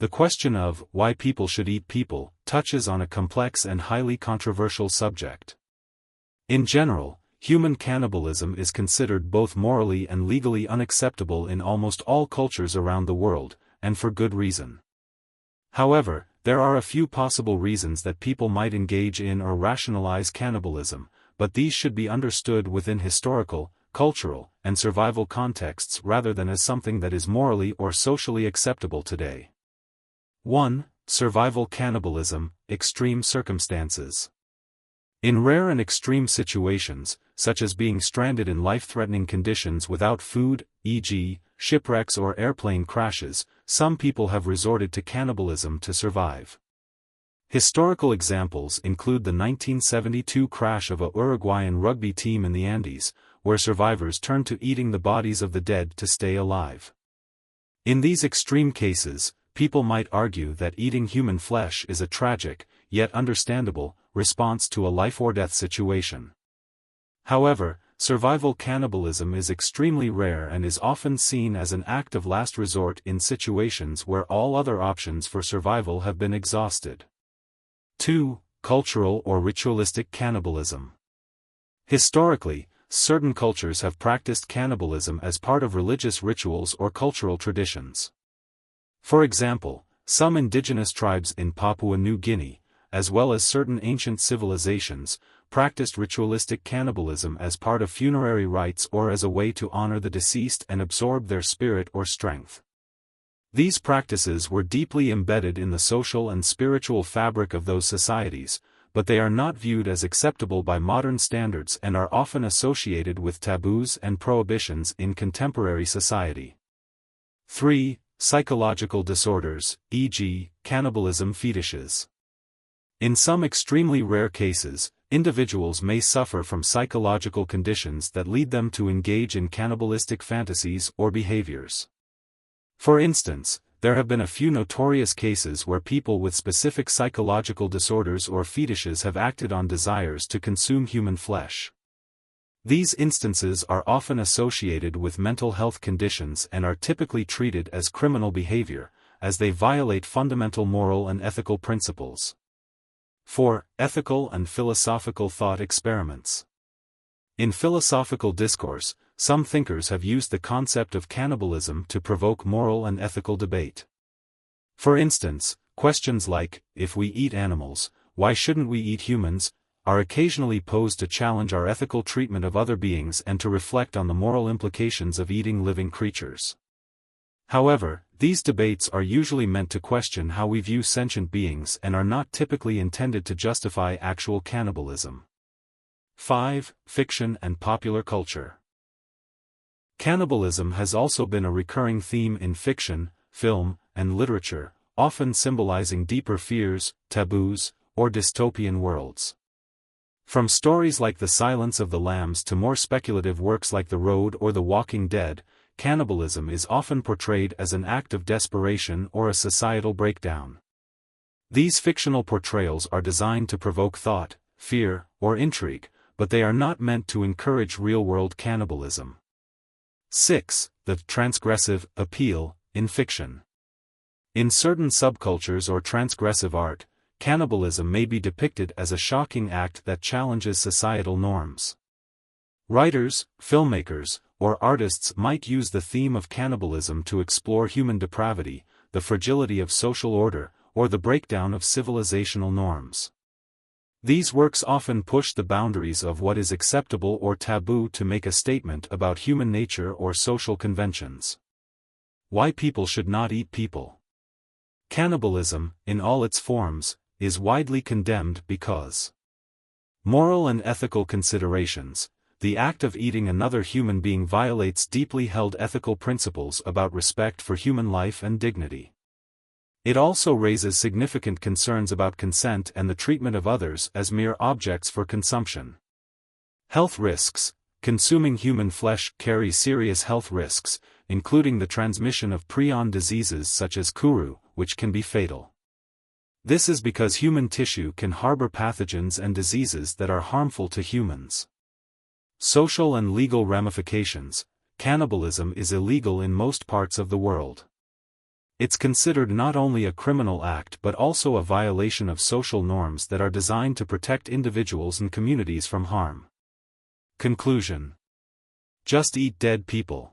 The question of why people should eat people touches on a complex and highly controversial subject. In general, human cannibalism is considered both morally and legally unacceptable in almost all cultures around the world, and for good reason. However, there are a few possible reasons that people might engage in or rationalize cannibalism, but these should be understood within historical, cultural, and survival contexts rather than as something that is morally or socially acceptable today. 1. Survival cannibalism, extreme circumstances. In rare and extreme situations, such as being stranded in life-threatening conditions without food, e.g., shipwrecks or airplane crashes, some people have resorted to cannibalism to survive. Historical examples include the 1972 crash of a Uruguayan rugby team in the Andes, where survivors turned to eating the bodies of the dead to stay alive. In these extreme cases, people might argue that eating human flesh is a tragic, yet understandable, response to a life-or-death situation. However, survival cannibalism is extremely rare and is often seen as an act of last resort in situations where all other options for survival have been exhausted. 2. Cultural or ritualistic cannibalism. Historically, certain cultures have practiced cannibalism as part of religious rituals or cultural traditions. For example, some indigenous tribes in Papua New Guinea, as well as certain ancient civilizations, practiced ritualistic cannibalism as part of funerary rites or as a way to honor the deceased and absorb their spirit or strength. These practices were deeply embedded in the social and spiritual fabric of those societies, but they are not viewed as acceptable by modern standards and are often associated with taboos and prohibitions in contemporary society. 3. Psychological disorders, e.g., cannibalism fetishes. In some extremely rare cases, individuals may suffer from psychological conditions that lead them to engage in cannibalistic fantasies or behaviors. For instance, there have been a few notorious cases where people with specific psychological disorders or fetishes have acted on desires to consume human flesh. These instances are often associated with mental health conditions and are typically treated as criminal behavior, as they violate fundamental moral and ethical principles. 4. Ethical and philosophical thought experiments. In philosophical discourse, some thinkers have used the concept of cannibalism to provoke moral and ethical debate. For instance, questions like, if we eat animals, why shouldn't we eat humans, are occasionally posed to challenge our ethical treatment of other beings and to reflect on the moral implications of eating living creatures. However, these debates are usually meant to question how we view sentient beings and are not typically intended to justify actual cannibalism. 5. Fiction and popular culture. Cannibalism has also been a recurring theme in fiction, film, and literature, often symbolizing deeper fears, taboos, or dystopian worlds. From stories like The Silence of the Lambs to more speculative works like The Road or The Walking Dead, cannibalism is often portrayed as an act of desperation or a societal breakdown. These fictional portrayals are designed to provoke thought, fear, or intrigue, but they are not meant to encourage real-world cannibalism. 6. The transgressive appeal in fiction. In certain subcultures or transgressive art, cannibalism may be depicted as a shocking act that challenges societal norms. Writers, filmmakers, or artists might use the theme of cannibalism to explore human depravity, the fragility of social order, or the breakdown of civilizational norms. These works often push the boundaries of what is acceptable or taboo to make a statement about human nature or social conventions. Why people should not eat people. Cannibalism, in all its forms, is widely condemned because moral and ethical considerations. The act of eating another human being violates deeply held ethical principles about respect for human life and dignity. It also raises significant concerns about consent and the treatment of others as mere objects for consumption. Health risks. Consuming human flesh carries serious health risks, including the transmission of prion diseases such as Kuru, which can be fatal. This is because human tissue can harbor pathogens and diseases that are harmful to humans. Social and legal ramifications. Cannibalism is illegal in most parts of the world. It's considered not only a criminal act but also a violation of social norms that are designed to protect individuals and communities from harm. Conclusion: just eat dead people.